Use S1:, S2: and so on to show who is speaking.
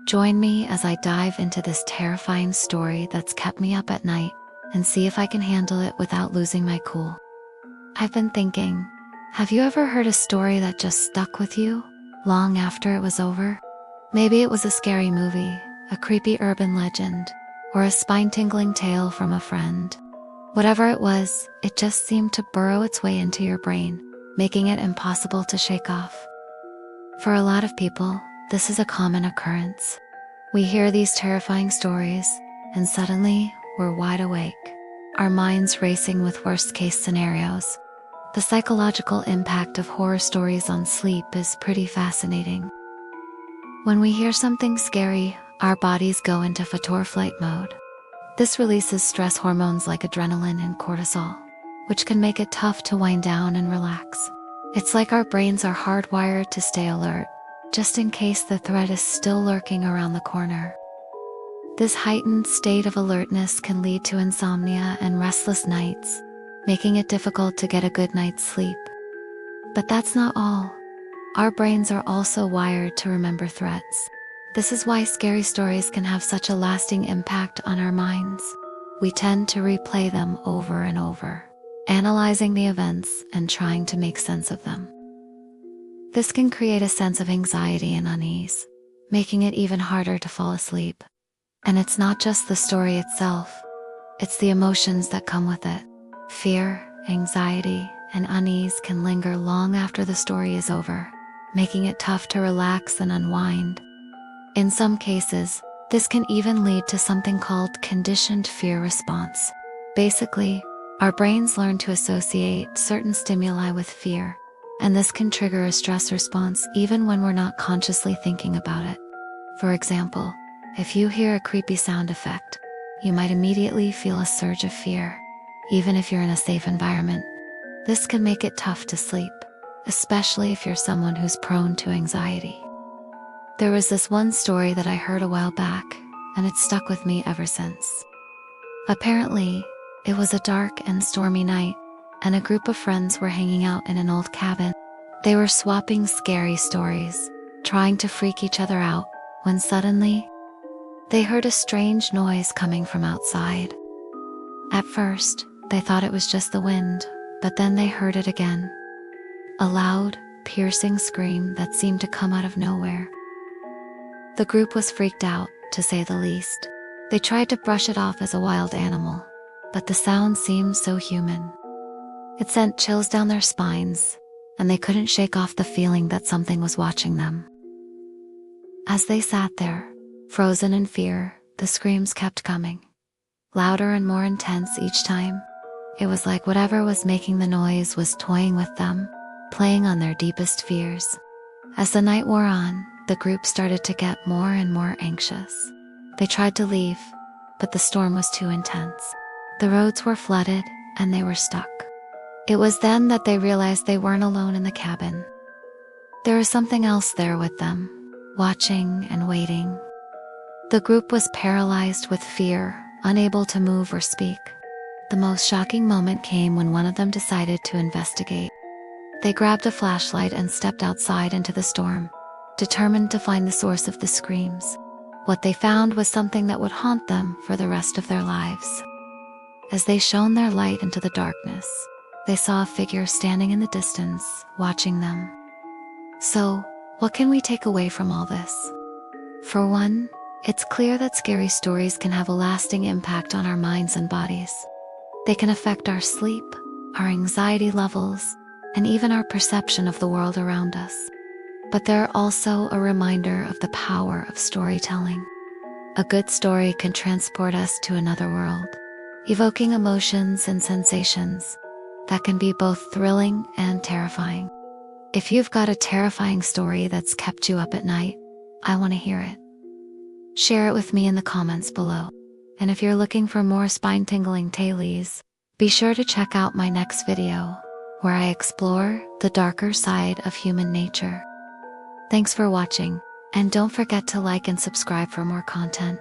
S1: Join me as I dive into this terrifying story that's kept me up at night and see if I can handle it without losing my cool. I've been thinking, have you ever heard a story that just stuck with you long after it was over? Maybe it was a scary movie, a creepy urban legend, or a spine-tingling tale from a friend. Whatever it was, it just seemed to burrow its way into your brain, making it impossible to shake off. For a lot of people, this is a common occurrence. We hear these terrifying stories, and suddenly, we're wide awake, our minds racing with worst-case scenarios. The psychological impact of horror stories on sleep is pretty fascinating. When we hear something scary, our bodies go into fight-or-flight mode. This releases stress hormones like adrenaline and cortisol, which can make it tough to wind down and relax. It's like our brains are hardwired to stay alert, just in case the threat is still lurking around the corner. This heightened state of alertness can lead to insomnia and restless nights, making it difficult to get a good night's sleep. But that's not all. Our brains are also wired to remember threats. This is why scary stories can have such a lasting impact on our minds. We tend to replay them over and over, analyzing the events and trying to make sense of them. This can create a sense of anxiety and unease, making it even harder to fall asleep. And it's not just the story itself, it's the emotions that come with it. Fear, anxiety, and unease can linger long after the story is over, making it tough to relax and unwind. In some cases, this can even lead to something called conditioned fear response. Basically, our brains learn to associate certain stimuli with fear, and this can trigger a stress response even when we're not consciously thinking about it. For example, if you hear a creepy sound effect, you might immediately feel a surge of fear, even if you're in a safe environment. This can make it tough to sleep, especially if you're someone who's prone to anxiety. There was this one story that I heard a while back, and it stuck with me ever since. Apparently, it was a dark and stormy night, and a group of friends were hanging out in an old cabin. They were swapping scary stories, trying to freak each other out, when suddenly, they heard a strange noise coming from outside. At first, they thought it was just the wind, but then they heard it again. A loud, piercing scream that seemed to come out of nowhere. The group was freaked out, to say the least. They tried to brush it off as a wild animal, but the sound seemed so human. It sent chills down their spines, and they couldn't shake off the feeling that something was watching them. As they sat there, frozen in fear, the screams kept coming, louder and more intense each time. It was like whatever was making the noise was toying with them, playing on their deepest fears. As the night wore on, the group started to get more and more anxious. They tried to leave, but the storm was too intense. The roads were flooded, and they were stuck. It was then that they realized they weren't alone in the cabin. There was something else there with them, watching and waiting. The group was paralyzed with fear, unable to move or speak. The most shocking moment came when one of them decided to investigate. They grabbed a flashlight and stepped outside into the storm, determined to find the source of the screams. What they found was something that would haunt them for the rest of their lives. As they shone their light into the darkness, they saw a figure standing in the distance, watching them. So, what can we take away from all this? For one, it's clear that scary stories can have a lasting impact on our minds and bodies. They can affect our sleep, our anxiety levels, and even our perception of the world around us. But they're also a reminder of the power of storytelling. A good story can transport us to another world, evoking emotions and sensations that can be both thrilling and terrifying. If you've got a terrifying story that's kept you up at night, I want to hear it. Share it with me in the comments below. And if you're looking for more spine-tingling tales, be sure to check out my next video, where I explore the darker side of human nature. Thanks for watching, and don't forget to like and subscribe for more content.